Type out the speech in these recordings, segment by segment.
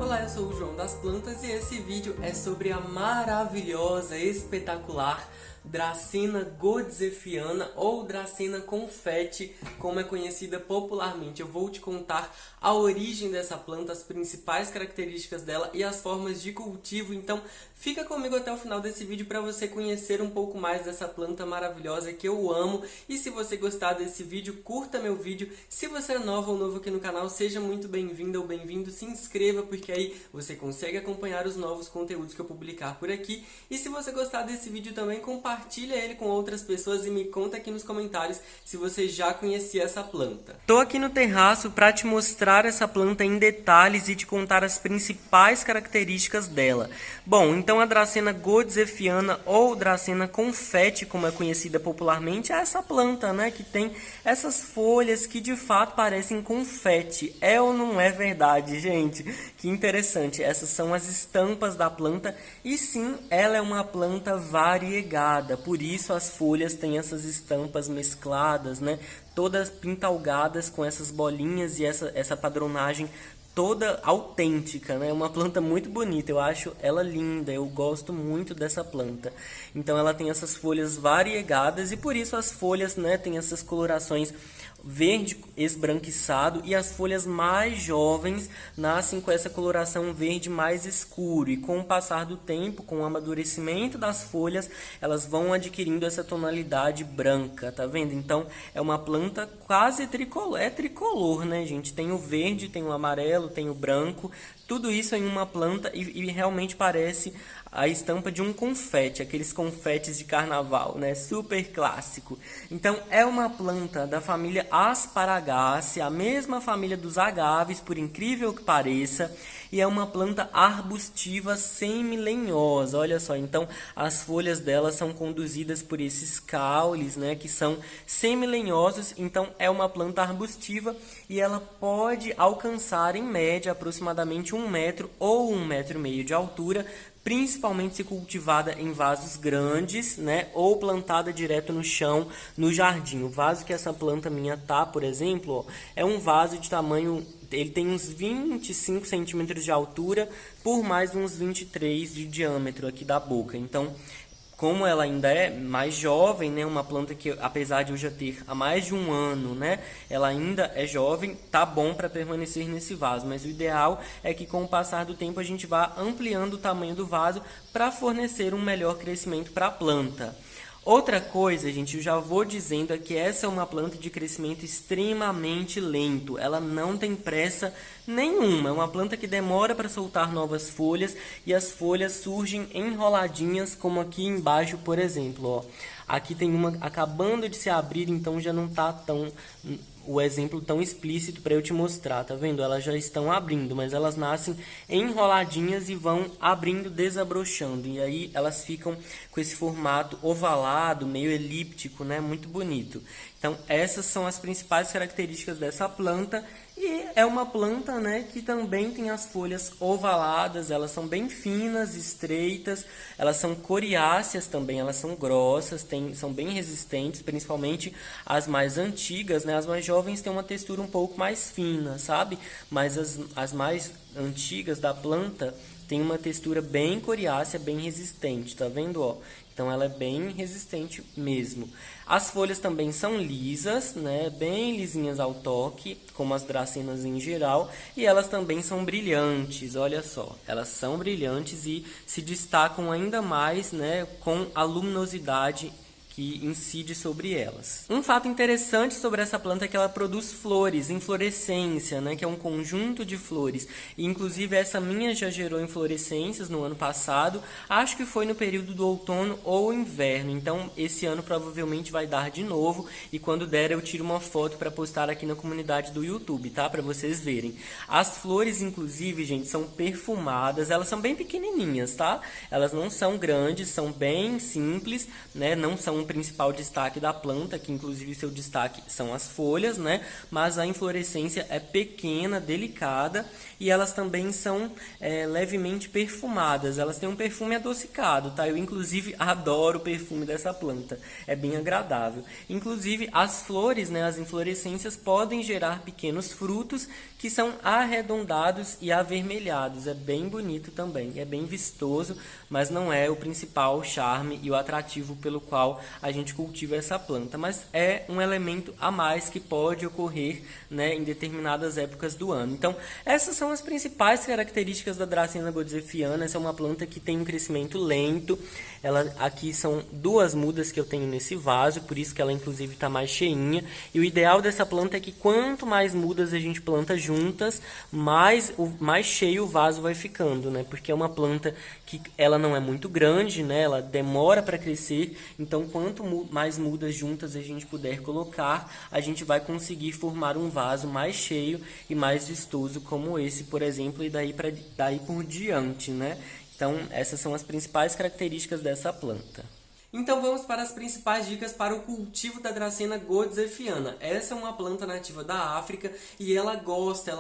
Olá, eu sou o João das Plantas e esse vídeo é sobre a maravilhosa, espetacular Dracena goodzefiana ou Dracena confete, como é conhecida popularmente. Eu vou te contar a origem dessa planta, as principais características dela e as formas de cultivo. Então fica comigo até o final desse vídeo para você conhecer um pouco mais dessa planta maravilhosa que eu amo. E se você gostar desse vídeo, curta meu vídeo. Se você é nova ou novo aqui no canal, seja muito bem-vinda ou bem-vindo. Se inscreva, porque aí você consegue acompanhar os novos conteúdos que eu publicar por aqui. E se você gostar desse vídeo também, compartilha ele com outras pessoas e me conta aqui nos comentários se você já conhecia essa planta. Tô aqui no terraço para te mostrar essa planta em detalhes e te contar as principais características dela. Bom, então a Dracena goodzefiana ou Dracena confete, como é conhecida popularmente, é essa planta, né, que tem essas folhas que de fato parecem confete. É ou não é verdade, gente? Que interessante, essas são as estampas da planta e sim, ela é uma planta variegada, por isso as folhas têm essas estampas mescladas, né? Todas pintalgadas com essas bolinhas e essa padronagem toda autêntica, né? Uma planta muito bonita, eu acho ela linda, eu gosto muito dessa planta. Então ela tem essas folhas variegadas e por isso as folhas, né, tem essas colorações verde esbranquiçado e as folhas mais jovens nascem com essa coloração verde mais escuro e com o passar do tempo, com o amadurecimento das folhas, elas vão adquirindo essa tonalidade branca, tá vendo? Então é uma planta quase tricolor, é tricolor, né, gente? Tem o verde, tem o amarelo, tem o branco, tudo isso em uma planta e realmente parece a estampa de um confete, aqueles confetes de carnaval, né? Super clássico. Então é uma planta da família Asparagaceae, a mesma família dos agaves, por incrível que pareça, e é uma planta arbustiva semilenhosa. Olha só, então as folhas dela são conduzidas por esses caules, né, que são semilenhosos. Então é uma planta arbustiva e ela pode alcançar em média aproximadamente 1 metro ou 1,5 metro de altura, principalmente se cultivada em vasos grandes, né, ou plantada direto no chão, no jardim. O vaso que essa planta minha tá, por exemplo, ó, é um vaso de tamanho, ele tem uns 25 centímetros de altura por mais uns 23 de diâmetro aqui da boca. Então, como ela ainda é mais jovem, né, uma planta que apesar de eu já ter há mais de 1 ano, né, ela ainda é jovem, tá bom para permanecer nesse vaso, mas o ideal é que com o passar do tempo a gente vá ampliando o tamanho do vaso para fornecer um melhor crescimento para a planta. Outra coisa, gente, eu já vou dizendo é que essa é uma planta de crescimento extremamente lento. Ela não tem pressa nenhuma. É uma planta que demora para soltar novas folhas e as folhas surgem enroladinhas, como aqui embaixo, por exemplo, ó. Aqui tem uma acabando de se abrir, então já não está tão o exemplo tão explícito para eu te mostrar, tá vendo? Elas já estão abrindo, mas elas nascem enroladinhas e vão abrindo, desabrochando. E aí elas ficam com esse formato ovalado, meio elíptico, né? Muito bonito. Então essas são as principais características dessa planta. E é uma planta, né, que também tem as folhas ovaladas, elas são bem finas, estreitas, elas são coriáceas também, elas são grossas, são bem resistentes, principalmente as mais antigas, né, as mais jovens têm uma textura um pouco mais fina, sabe? Mas as mais antigas da planta têm uma textura bem coriácea, bem resistente, tá vendo, ó? Então ela é bem resistente mesmo. As folhas também são lisas, né, bem lisinhas ao toque, como as dracenas em geral, e elas também são brilhantes, olha só. Elas são brilhantes e se destacam ainda mais, né, com a luminosidade que incide sobre elas. Um fato interessante sobre essa planta é que ela produz flores, inflorescência, né, que é um conjunto de flores. E, inclusive, essa minha já gerou inflorescências no ano passado, acho que foi no período do outono ou inverno. Então, esse ano provavelmente vai dar de novo, e quando der eu tiro uma foto para postar aqui na comunidade do YouTube, tá? Para vocês verem. As flores, inclusive, gente, são perfumadas, elas são bem pequenininhas, tá? Elas não são grandes, são bem simples, né? Não são são o principal destaque da planta, que inclusive seu destaque são as folhas, né? Mas a inflorescência é pequena, delicada, e elas também são levemente perfumadas. Elas têm um perfume adocicado, tá? Eu inclusive adoro o perfume dessa planta, é bem agradável. Inclusive as flores, né, as inflorescências podem gerar pequenos frutos que são arredondados e avermelhados. É bem bonito também, é bem vistoso, mas não é o principal charme e o atrativo pelo qual a gente cultiva essa planta. Mas é um elemento a mais que pode ocorrer, né, em determinadas épocas do ano. Então, essas são as principais características da Dracena goodzefiana. Essa é uma planta que tem um crescimento lento. Aqui são 2 mudas que eu tenho nesse vaso, por isso que ela inclusive está mais cheinha. E o ideal dessa planta é que quanto mais mudas a gente planta juntas, mais cheio o vaso vai ficando, né? Porque é uma planta que ela não é muito grande, né? Ela demora para crescer, então quanto mais mudas juntas a gente puder colocar, a gente vai conseguir formar um vaso mais cheio e mais vistoso como esse, por exemplo, e daí por diante, né? Então, essas são as principais características dessa planta. Então vamos para as principais dicas para o cultivo da Dracena goodzefiana. Essa é uma planta nativa da África e ela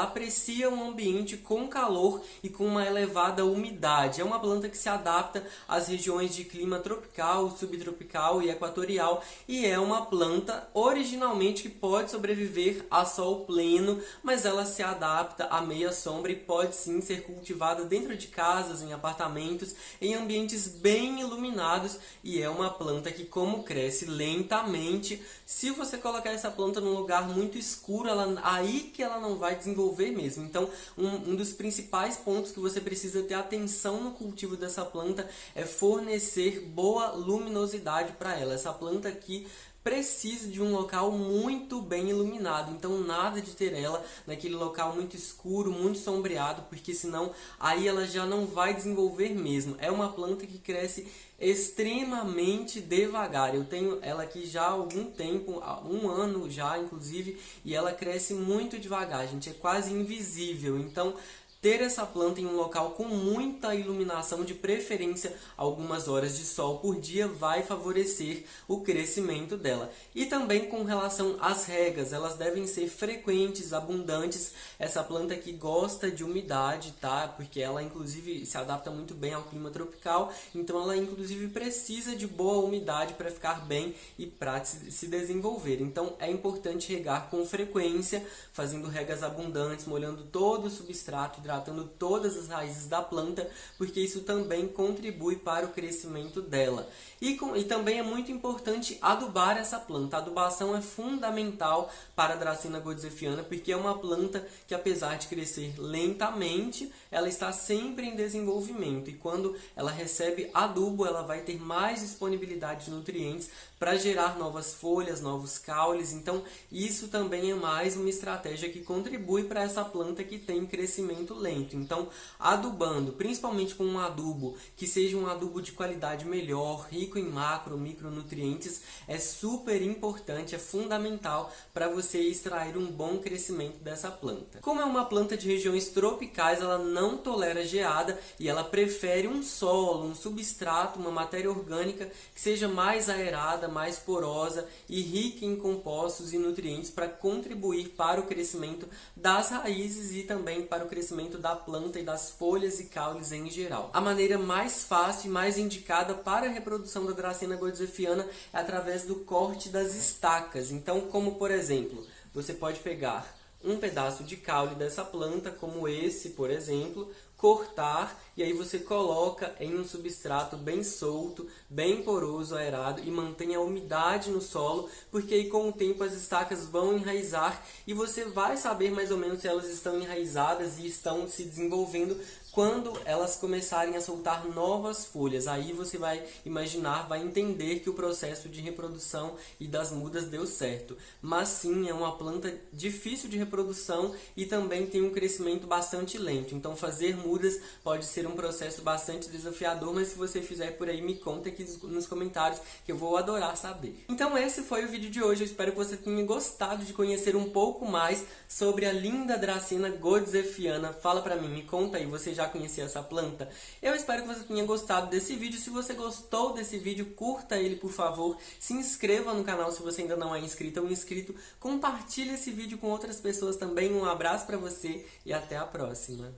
aprecia um ambiente com calor e com uma elevada umidade. É uma planta que se adapta às regiões de clima tropical, subtropical e equatorial, e é uma planta originalmente que pode sobreviver a sol pleno, mas ela se adapta à meia sombra e pode sim ser cultivada dentro de casas, em apartamentos, em ambientes bem iluminados, e é uma planta que, como cresce lentamente, se você colocar essa planta num lugar muito escuro, aí que ela não vai desenvolver mesmo. Então, um dos principais pontos que você precisa ter atenção no cultivo dessa planta é fornecer boa luminosidade para ela. Essa planta aqui precisa de um local muito bem iluminado, então nada de ter ela naquele local muito escuro, muito sombreado, porque senão aí ela já não vai desenvolver mesmo. É uma planta que cresce extremamente devagar. Eu tenho ela aqui já há algum tempo, há 1 ano já inclusive, e ela cresce muito devagar, gente, é quase invisível. Então ter essa planta em um local com muita iluminação, de preferência algumas horas de sol por dia, vai favorecer o crescimento dela. E também com relação às regas, elas devem ser frequentes, abundantes. Essa planta aqui gosta de umidade, tá? Porque ela inclusive se adapta muito bem ao clima tropical, então ela inclusive precisa de boa umidade para ficar bem e para se desenvolver. Então é importante regar com frequência, fazendo regas abundantes, molhando todo o substrato, hidratando todas as raízes da planta, porque isso também contribui para o crescimento dela. E também é muito importante adubar essa planta. A adubação é fundamental para a Dracena goodzefiana, porque é uma planta que, apesar de crescer lentamente, ela está sempre em desenvolvimento. E quando ela recebe adubo, ela vai ter mais disponibilidade de nutrientes para gerar novas folhas, novos caules. Então, isso também é mais uma estratégia que contribui para essa planta que tem crescimento lento. Então, adubando, principalmente com um adubo que seja um adubo de qualidade melhor, rico em macro, micronutrientes, é super importante, é fundamental para você extrair um bom crescimento dessa planta. Como é uma planta de regiões tropicais, ela não tolera geada e ela prefere um solo, um substrato, uma matéria orgânica que seja mais aerada, mais porosa e rica em compostos e nutrientes para contribuir para o crescimento das raízes e também para o crescimento da planta e das folhas e caules em geral. A maneira mais fácil e mais indicada para a reprodução da Dracena goodzefiana é através do corte das estacas. Então, como por exemplo, você pode pegar um pedaço de caule dessa planta, como esse, por exemplo, cortar, e aí você coloca em um substrato bem solto, bem poroso, aerado, e mantém a umidade no solo, porque aí com o tempo as estacas vão enraizar e você vai saber mais ou menos se elas estão enraizadas e estão se desenvolvendo quando elas começarem a soltar novas folhas. Aí você vai imaginar, vai entender que o processo de reprodução e das mudas deu certo. Mas sim, é uma planta difícil de reprodução e também tem um crescimento bastante lento. Então fazer mudas, pode ser um processo bastante desafiador, mas se você fizer por aí, me conta aqui nos comentários que eu vou adorar saber. Então esse foi o vídeo de hoje, eu espero que você tenha gostado de conhecer um pouco mais sobre a linda Dracena Godzefiana. Fala pra mim, me conta aí, você já conhecia essa planta? Eu espero que você tenha gostado desse vídeo. Se você gostou desse vídeo, curta ele por favor, se inscreva no canal se você ainda não é inscrito ou inscrito, compartilhe esse vídeo com outras pessoas também. Um abraço pra você e até a próxima.